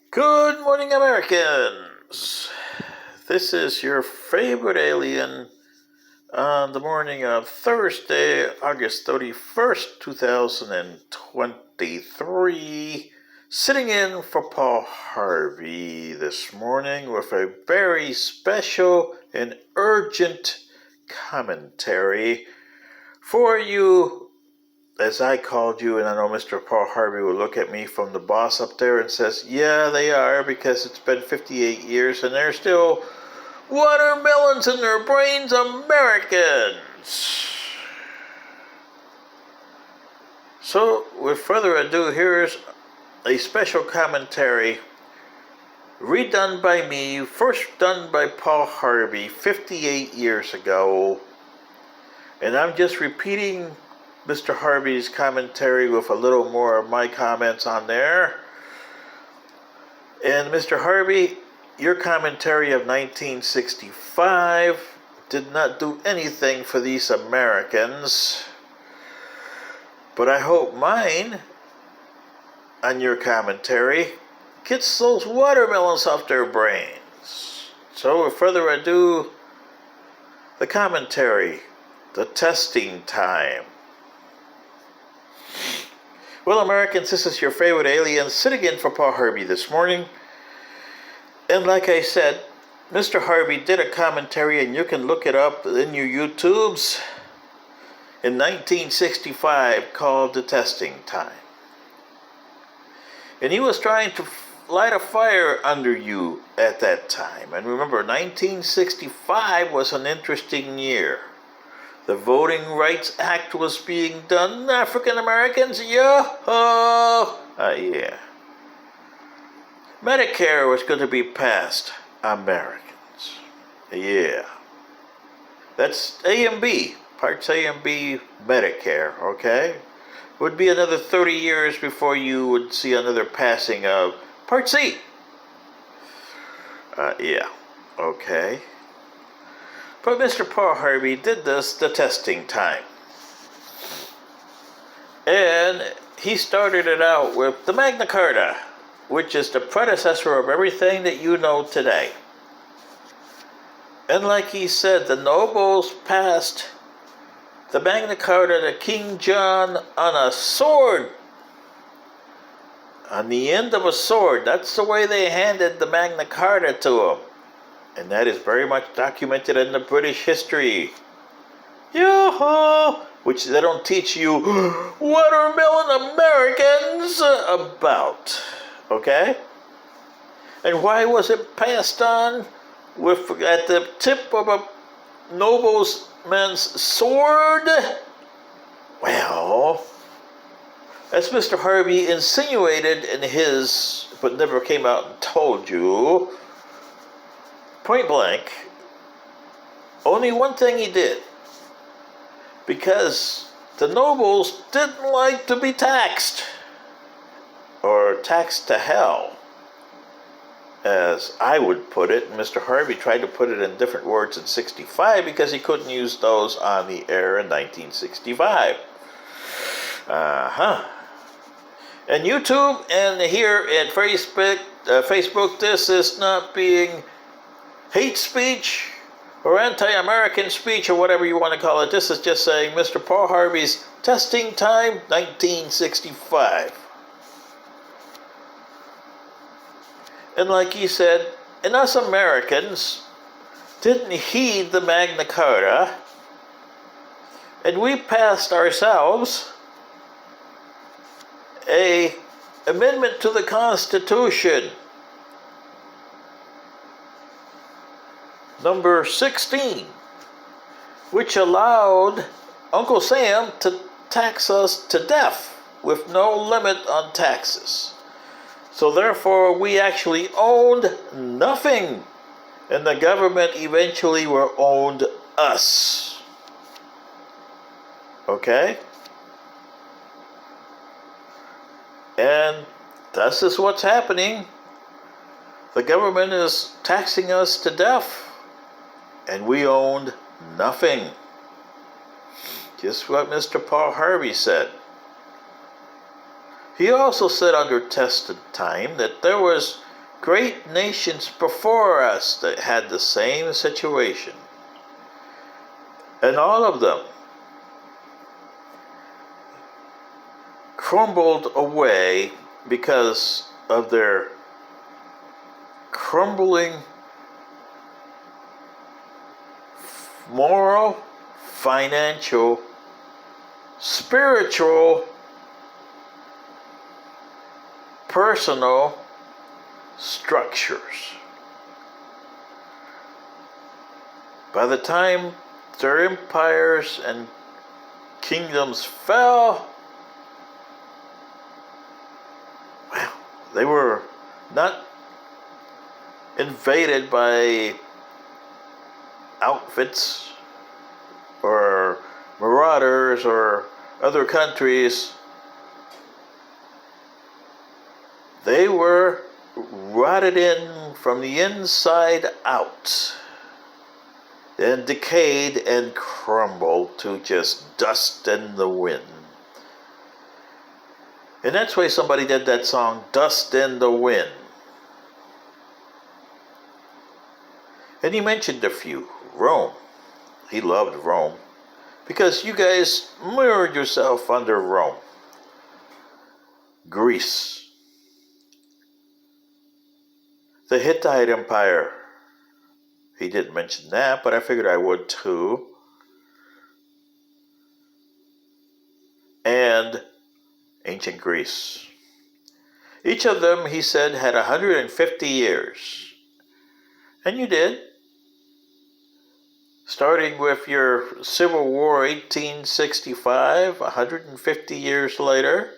Good morning, Americans. This is your favorite alien on the morning of Thursday, August 31st, 2023, sitting in for Paul Harvey this morning with a very special and urgent commentary for you. As I called you, and I know Mr. Paul Harvey will look at me from the boss up there and says, yeah, they are, because it's been 58 years and they're still watermelons in their brains Americans. So, with further ado, here's a special commentary redone by me, first done by Paul Harvey 58 years ago. And I'm just repeating Mr. Harvey's commentary with a little more of my comments on there. And Mr. Harvey, your commentary of 1965 did not do anything for these Americans. But I hope mine, on your commentary, gets those watermelons off their brains. So with further ado, the commentary, the testing time. Well, Americans, this is your favorite alien sitting in for Paul Harvey this morning. And like I said, Mr. Harvey did a commentary, and you can look it up in your YouTubes, in 1965 called The Testing Time. And he was trying to light a fire under you at that time. And remember, 1965 was an interesting year. The Voting Rights Act was being done. African Americans, yeah. Medicare was going to be passed. Americans, yeah. That's A and B, Parts A and B Medicare, okay? Would be another 30 years before you would see another passing of Part C. Yeah, okay. But Mr. Paul Harvey did this, the testing time. And he started it out with the Magna Carta, which is the predecessor of everything that you know today. And like he said, the nobles passed the Magna Carta to King John on a sword. On the end of a sword. That's the way they handed the Magna Carta to him. And that is very much documented in the British history. Yoo-hoo! Which they don't teach you watermelon Americans about. Okay? And why was it passed on at the tip of a nobleman's sword? Well, as Mr. Harvey insinuated in his, but never came out and told you, point blank, only one thing he did. Because the nobles didn't like to be taxed. Or taxed to hell, as I would put it. Mr. Harvey tried to put it in different words in 65 because he couldn't use those on the air in 1965. And YouTube and here at Facebook, this is not being hate speech or anti-American speech or whatever you want to call it. This is just saying Mr. Paul Harvey's testing time, 1965. And like he said, and us Americans didn't heed the Magna Carta, and we passed ourselves a amendment to the Constitution, number 16, which allowed Uncle Sam to tax us to death with no limit on taxes. So therefore, we actually owned nothing, and the government eventually owned us. Okay? And this is what's happening. The government is taxing us to death, and we owned nothing. Just what Mr. Paul Harvey said. He also said under tested time that there was great nations before us that had the same situation. And all of them crumbled away because of their crumbling moral, financial, spiritual, personal structures. By the time their empires and kingdoms fell, well, they were not invaded by outfits or marauders or other countries. They were rotted in from the inside out and decayed and crumbled to just dust in the wind. And that's why somebody did that song, Dust in the Wind. And he mentioned a few. Rome. He loved Rome. Because you guys mirrored yourself under Rome. Greece. The Hittite Empire. He didn't mention that, but I figured I would too. And ancient Greece. Each of them, he said, had 150 years. And you did. Starting with your Civil War, 1865, 150 years later,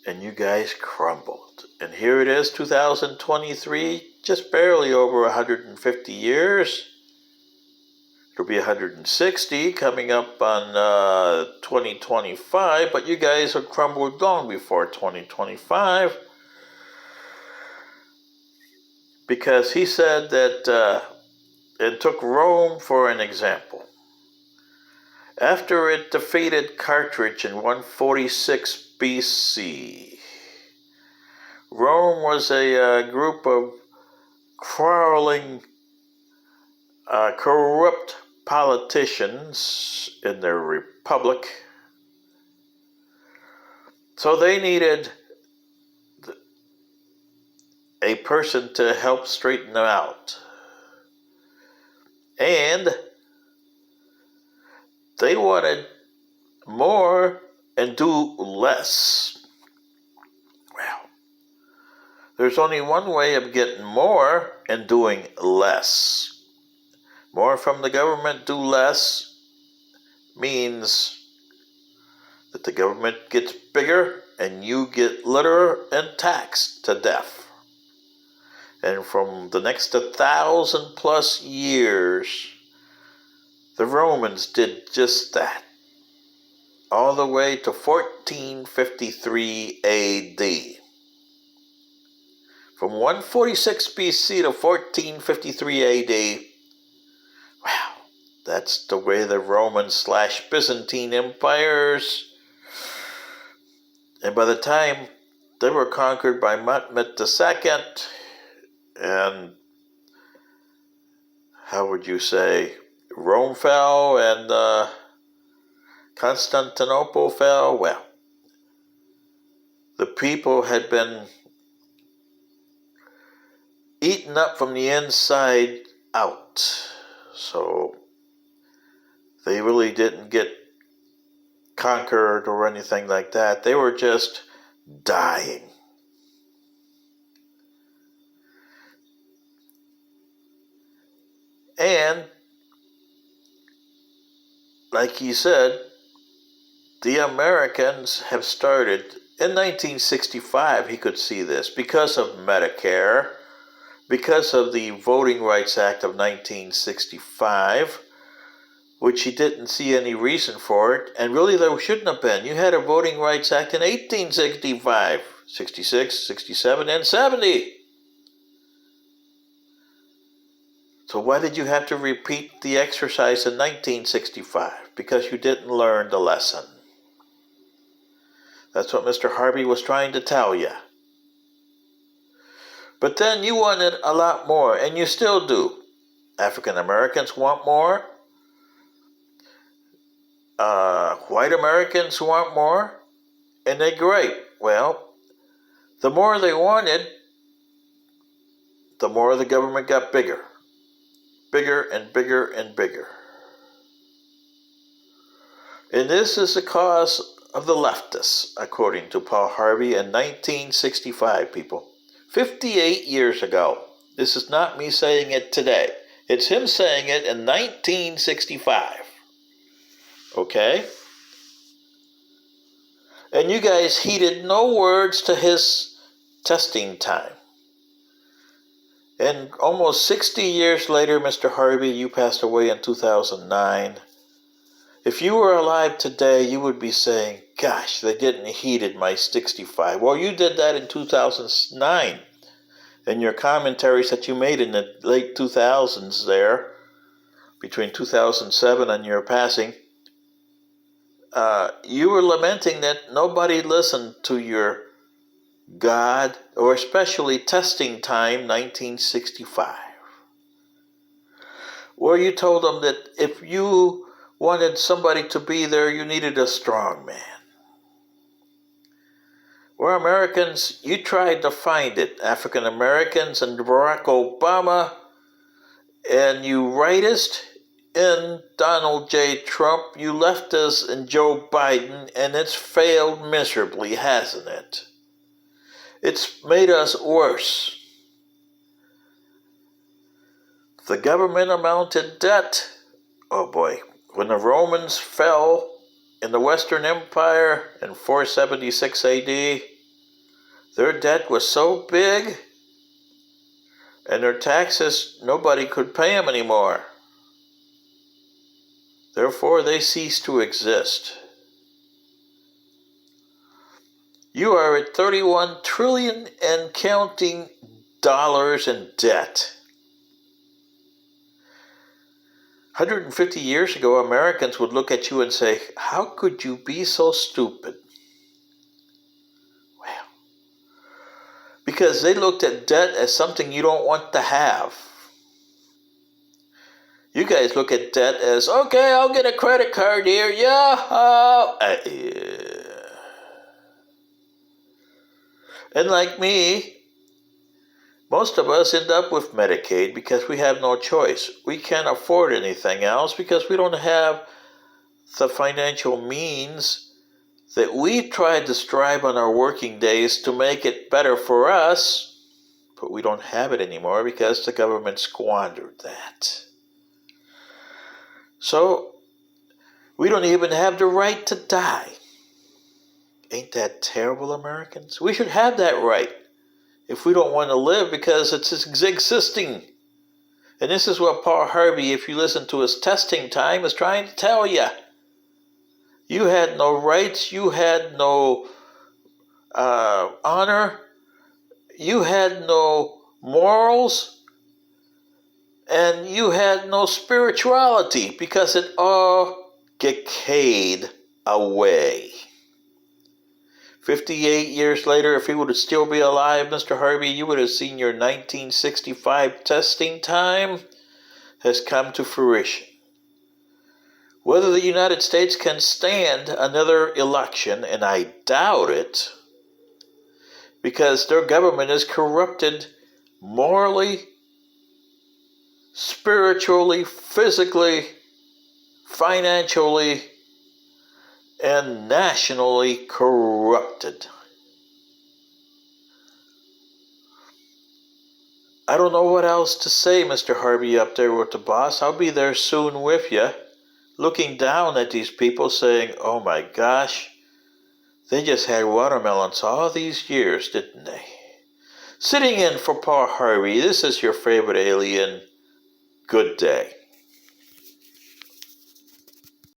and you guys crumbled. And here it is, 2023, just barely over 150 years. It'll be 160 coming up on 2025, but you guys have crumbled long before 2025. Because he said that and took Rome for an example. After it defeated Carthage in 146 BC, Rome was a group of quarreling, corrupt politicians in their republic. So they needed a person to help straighten them out. And they wanted more and do less. Well, there's only one way of getting more and doing less. More from the government, do less, means that the government gets bigger and you get litter and taxed to death. And from the next 1,000+ years, the Romans did just that. All the way to 1453 AD. From 146 BC to 1453 AD, wow, that's the way the Roman/Byzantine empires. And by the time they were conquered by Mehmed II, and how would you say, Rome fell and Constantinople fell, well, the people had been eaten up from the inside out. So they really didn't get conquered or anything like that. They were just dying. And, like he said, the Americans have started, in 1965 he could see this, because of Medicare, because of the Voting Rights Act of 1965, which he didn't see any reason for it, and really there shouldn't have been. You had a Voting Rights Act in 1865, 66, 67, and 70. So why did you have to repeat the exercise in 1965? Because you didn't learn the lesson. That's what Mr. Harvey was trying to tell you. But then you wanted a lot more, and you still do. African Americans want more. White Americans want more. And they're great. Well, the more they wanted, the more the government got bigger. Bigger and bigger and bigger. And this is the cause of the leftists, according to Paul Harvey in 1965, people. 58 years ago. This is not me saying it today. It's him saying it in 1965. Okay? And you guys heeded no words to his testing time. And almost 60 years later, Mr. Harvey, you passed away in 2009. If you were alive today, you would be saying, gosh, they didn't heeded my 65. Well, you did that in 2009. In your commentaries that you made in the late 2000s there, between 2007 and your passing, you were lamenting that nobody listened to your God, or especially testing time 1965. Where you told them that if you wanted somebody to be there, you needed a strong man. Where Americans, you tried to find it, African Americans and Barack Obama, and you rightist in Donald J. Trump, you leftists in Joe Biden, and it's failed miserably, hasn't it? It's made us worse. The government amounted debt. Oh boy. When the Romans fell in the Western Empire in 476 AD, their debt was so big, and their taxes, nobody could pay them anymore. Therefore, they ceased to exist. You are at 31 trillion and counting dollars in debt. 150 years ago, Americans would look at you and say, how could you be so stupid? Well, because they looked at debt as something you don't want to have. You guys look at debt as, okay, I'll get a credit card here, yeah. And like me, most of us end up with Medicaid because we have no choice. We can't afford anything else because we don't have the financial means that we tried to strive on our working days to make it better for us, but we don't have it anymore because the government squandered that. So, we don't even have the right to die. Ain't that terrible, Americans? We should have that right if we don't want to live because it's existing. And this is what Paul Harvey, if you listen to his testing time, is trying to tell you. You had no rights, you had no honor, you had no morals, and you had no spirituality because it all decayed away. 58 years later, if he would still be alive, Mr. Harvey, you would have seen your 1965 testing time has come to fruition. Whether the United States can stand another election, and I doubt it, because their government is corrupted morally, spiritually, physically, financially, and nationally corrupted. I don't know what else to say, Mr. Harvey, up there with the boss. I'll be there soon with you, looking down at these people saying, oh my gosh, they just had watermelons all these years, didn't they? Sitting in for Paul Harvey, this is your favorite alien. Good day.